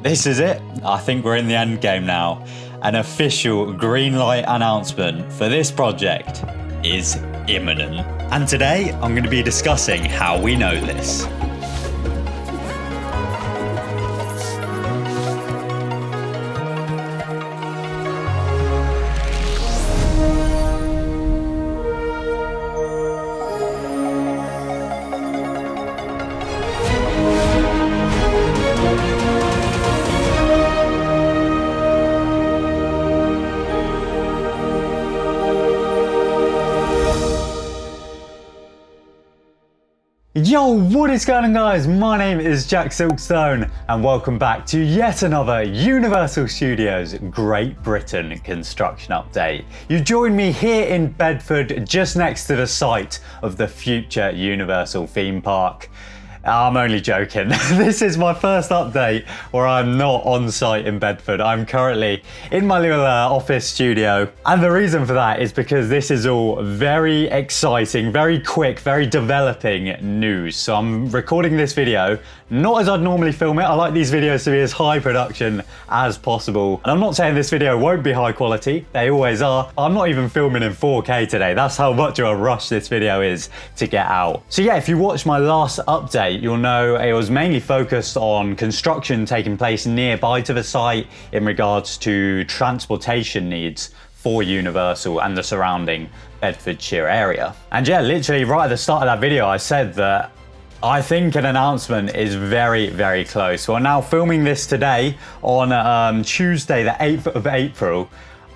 This is it. I think we're in the end game now. An official green light announcement for this project is imminent. And today I'm going to be discussing how we know this. Yo, what is going on guys? My name is TheJackSilkstone and welcome back to yet another Universal Studios Great Britain construction update. You join me here in Bedford, just next to the site of the future Universal theme park. I'm only joking. This is my first update where I'm not on site in Bedford. I'm currently in my little office studio. And the reason for that is because this is all very exciting, very quick, very developing news. So I'm recording this video, not as I'd normally film it. I like these videos to be as high production as possible. And I'm not saying this video won't be high quality. They always are. I'm not even filming in 4K today. That's how much of a rush this video is to get out. So yeah, if you watched my last update, you'll know it was mainly focused on construction taking place nearby to the site in regards to transportation needs for Universal and the surrounding Bedfordshire area. And yeah, literally right at the start of that video, I said that I think an announcement is very, very close. We're now filming this today on Tuesday, the 8th of April.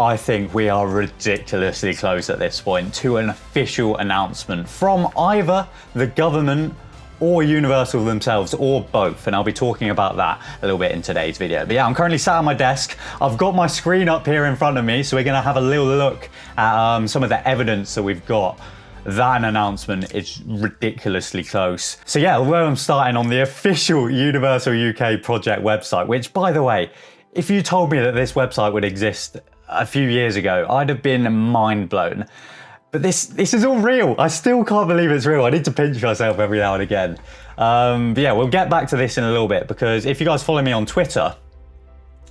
I think we are ridiculously close at this point to an official announcement from either the government or Universal themselves, or both, and I'll be talking about that a little bit in today's video. But yeah, I'm currently sat at my desk. I've got my screen up here in front of me, so we're gonna have a little look at some of the evidence that we've got that an announcement is ridiculously close. So yeah, although I'm starting on the official Universal UK project website, which by the way, if you told me that this website would exist a few years ago, I'd have been mind blown. But this is all real. I still can't believe it's real. I need to pinch myself every now and again. But yeah, we'll get back to this in a little bit, because if you guys follow me on Twitter,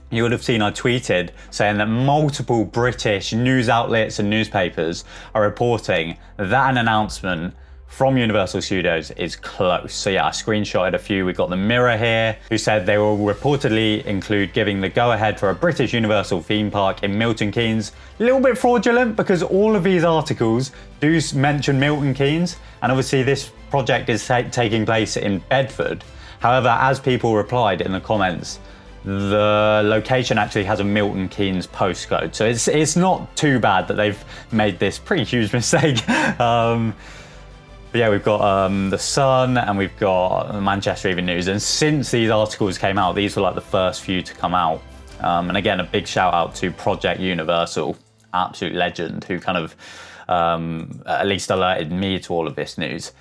you would have seen I tweeted saying that multiple British news outlets and newspapers are reporting that an announcement from Universal Studios is close. So yeah, I screenshotted a few. We've got the Mirror here, who said they will reportedly include giving the go-ahead for a British Universal theme park in Milton Keynes. A little bit fraudulent, because all of these articles do mention Milton Keynes, and obviously this project is taking place in Bedford. However, as people replied in the comments, the location actually has a Milton Keynes postcode. So it's not too bad that they've made this pretty huge mistake. But yeah, we've got The Sun and we've got Manchester Evening News. And since these articles came out, these were like the first few to come out. And again, a big shout out to Project Universal, absolute legend, who kind of at least alerted me to all of this news.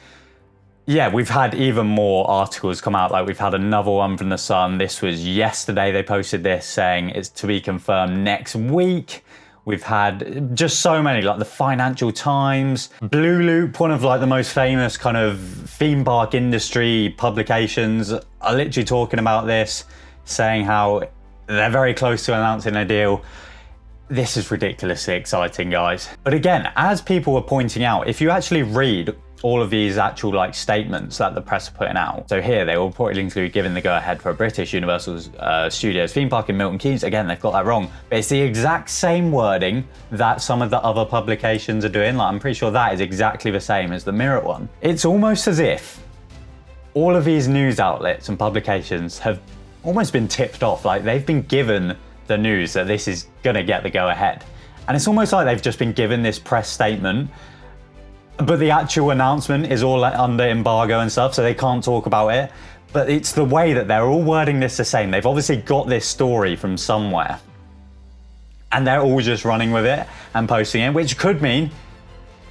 Yeah, we've had even more articles come out. Like we've had another one from The Sun. This was yesterday. They posted this saying it's to be confirmed next week. We've had just so many, like the Financial Times, Blue Loop, one of like the most famous kind of theme park industry publications, are literally talking about this, saying how they're very close to announcing a deal. This is ridiculously exciting, guys. But again, as people were pointing out, if you actually read all of these actual like statements that the press are putting out. So here they will reportedly include giving the go-ahead for a British Universal Studios theme park in Milton Keynes. Again, they've got that wrong, but it's the exact same wording that some of the other publications are doing. Like I'm pretty sure that is exactly the same as the Mirror one. It's almost as if all of these news outlets and publications have almost been tipped off. Like they've been given the news that this is gonna get the go-ahead. And it's almost like they've just been given this press statement, but the actual announcement is all under embargo and stuff, so they can't talk about it. But it's the way that they're all wording this the same. They've obviously got this story from somewhere, and they're all just running with it and posting it, which could mean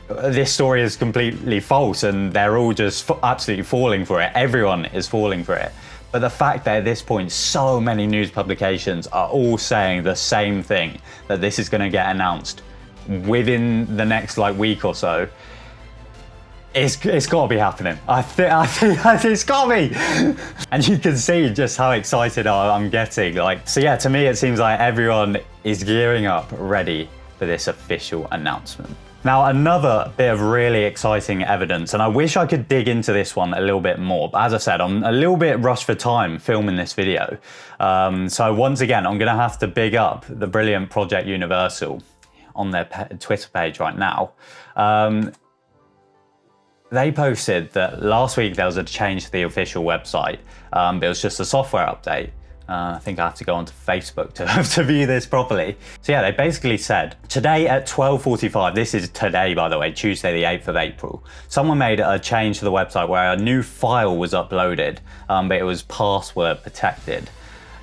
this story is completely false and they're all just absolutely falling for it. Everyone is falling for it. But the fact that at this point, so many news publications are all saying the same thing, that this is going to get announced within the next like week or so, It's got to be happening. I think it's got to be. And you can see just how excited I'm getting. Like, so yeah, to me, it seems like everyone is gearing up, ready for this official announcement. Now, another bit of really exciting evidence, and I wish I could dig into this one a little bit more, but as I said, I'm a little bit rushed for time filming this video. So once again, I'm gonna have to big up the brilliant Project Universal on their Twitter page right now. They posted that last week there was a change to the official website, but it was just a software update. I think I have to go onto Facebook to view this properly. So yeah, they basically said, today at 12:45, this is today by the way, Tuesday the 8th of April, someone made a change to the website where a new file was uploaded, but it was password protected.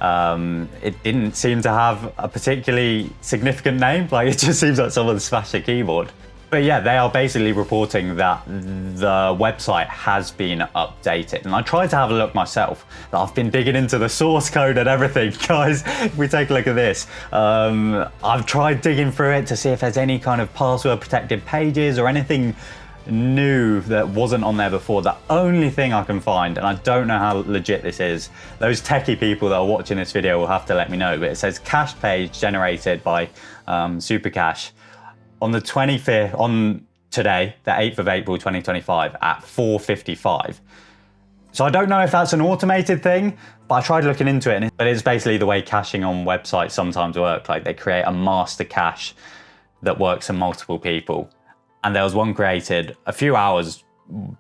It didn't seem to have a particularly significant name, like it just seems like someone smashed a keyboard. But yeah, they are basically reporting that the website has been updated. And I tried to have a look myself. I've been digging into the source code and everything. Guys, if we take a look at this, I've tried digging through it to see if there's any kind of password protected pages or anything new that wasn't on there before. The only thing I can find, and I don't know how legit this is, those techie people that are watching this video will have to let me know, but it says cache page generated by Supercache on the 25th, on today, the 8th of April 2025 at 4:55. So I don't know if that's an automated thing, but I tried looking into it, but it's basically the way caching on websites sometimes work. Like they create a master cache that works for multiple people. And there was one created a few hours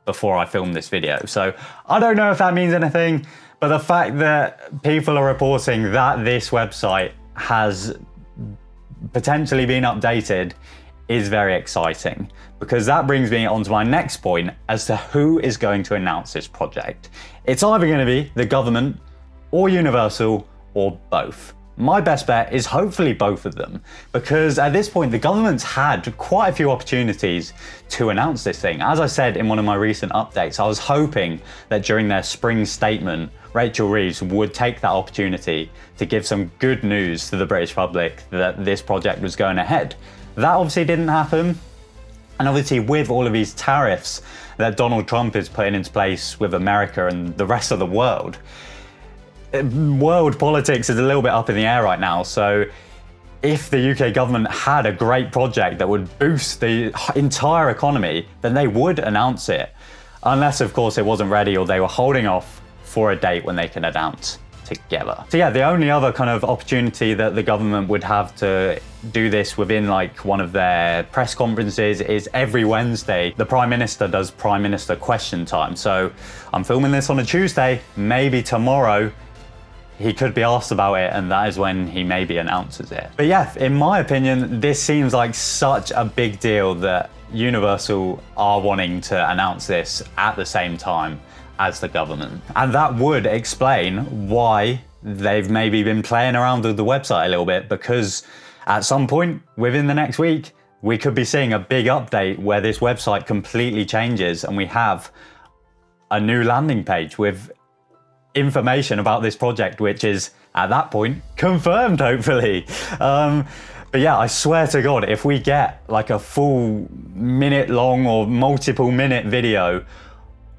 before I filmed this video. So I don't know if that means anything, but the fact that people are reporting that this website has potentially been updated is very exciting, because that brings me on to my next point as to who is going to announce this project. It's either going to be the government or Universal or both. My best bet is hopefully both of them, because at this point the government's had quite a few opportunities to announce this thing. As I said in one of my recent updates, I was hoping that during their spring statement, Rachel Reeves would take that opportunity to give some good news to the British public that this project was going ahead. That obviously didn't happen. And obviously with all of these tariffs that Donald Trump is putting into place with America and the rest of the world politics is a little bit up in the air right now. So if the UK government had a great project that would boost the entire economy, then they would announce it. Unless of course it wasn't ready or they were holding off for a date when they can announce together. So yeah, the only other kind of opportunity that the government would have to do this within like one of their press conferences is every Wednesday, the Prime Minister does Prime Minister question time. So I'm filming this on a Tuesday, maybe tomorrow he could be asked about it, and that is when he maybe announces it. But yeah, in my opinion, this seems like such a big deal that Universal are wanting to announce this at the same time as the government. And that would explain why they've maybe been playing around with the website a little bit, because at some point within the next week, we could be seeing a big update where this website completely changes and we have a new landing page with information about this project, which is at that point confirmed, hopefully. But yeah, I swear to God, if we get like a full minute long or multiple minute video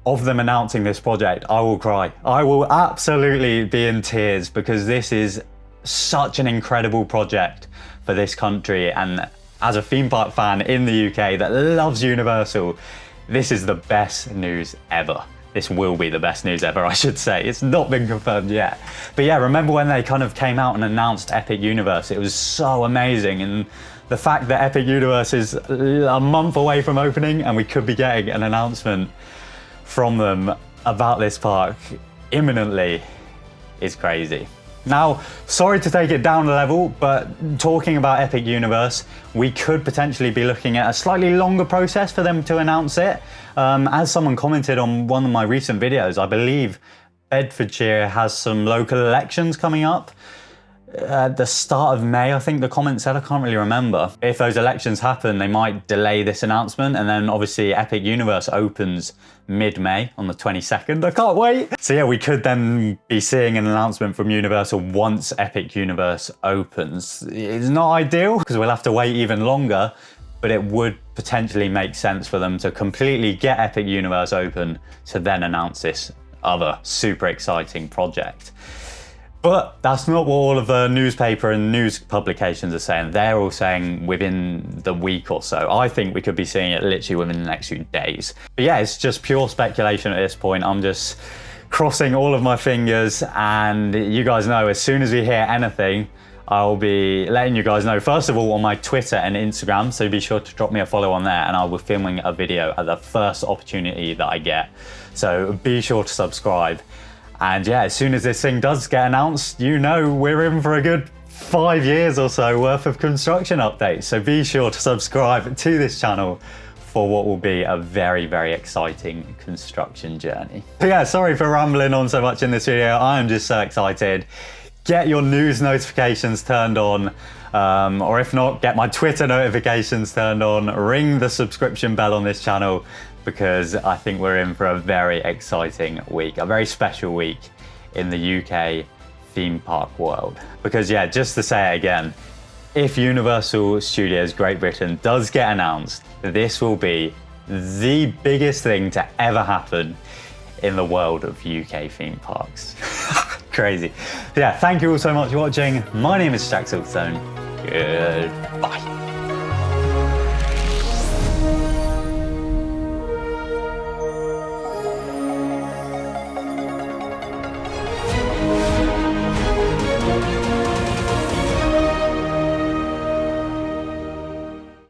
of them announcing this project, I will cry. I will absolutely be in tears, because this is such an incredible project for this country. And as a theme park fan in the UK that loves Universal, this is the best news ever. This will be the best news ever, I should say. It's not been confirmed yet. But yeah, remember when they kind of came out and announced Epic Universe? It was so amazing. And the fact that Epic Universe is a month away from opening and we could be getting an announcement from them about this park imminently is crazy. Now, sorry to take it down a level, but talking about Epic Universe, we could potentially be looking at a slightly longer process for them to announce it. As someone commented on one of my recent videos, I believe Bedfordshire has some local elections coming up at the start of May, I think the comment said. I can't really remember. If those elections happen, they might delay this announcement, and then obviously Epic Universe opens mid-May on the 22nd. I can't wait. So yeah, we could then be seeing an announcement from Universal once Epic Universe opens. It's not ideal because we'll have to wait even longer, but it would potentially make sense for them to completely get Epic Universe open to then announce this other super exciting project. But that's not what all of the newspaper and news publications are saying. They're all saying within the week or so. I think we could be seeing it literally within the next few days. But yeah, it's just pure speculation at this point. I'm just crossing all of my fingers, and you guys know as soon as we hear anything, I'll be letting you guys know, first of all, on my Twitter and Instagram, so be sure to drop me a follow on there, and I'll be filming a video at the first opportunity that I get. So be sure to subscribe. And yeah, as soon as this thing does get announced, you know we're in for a good 5 years or so worth of construction updates. So be sure to subscribe to this channel for what will be a very, very exciting construction journey. But yeah, sorry for rambling on so much in this video. I am just so excited. Get your news notifications turned on, or if not, get my Twitter notifications turned on, ring the subscription bell on this channel, because I think we're in for a very exciting week, a very special week in the UK theme park world. Because yeah, just to say it again, if Universal Studios Great Britain does get announced, this will be the biggest thing to ever happen in the world of UK theme parks. Crazy. Yeah, thank you all so much for watching. My name is TheJackSilkstone. Goodbye.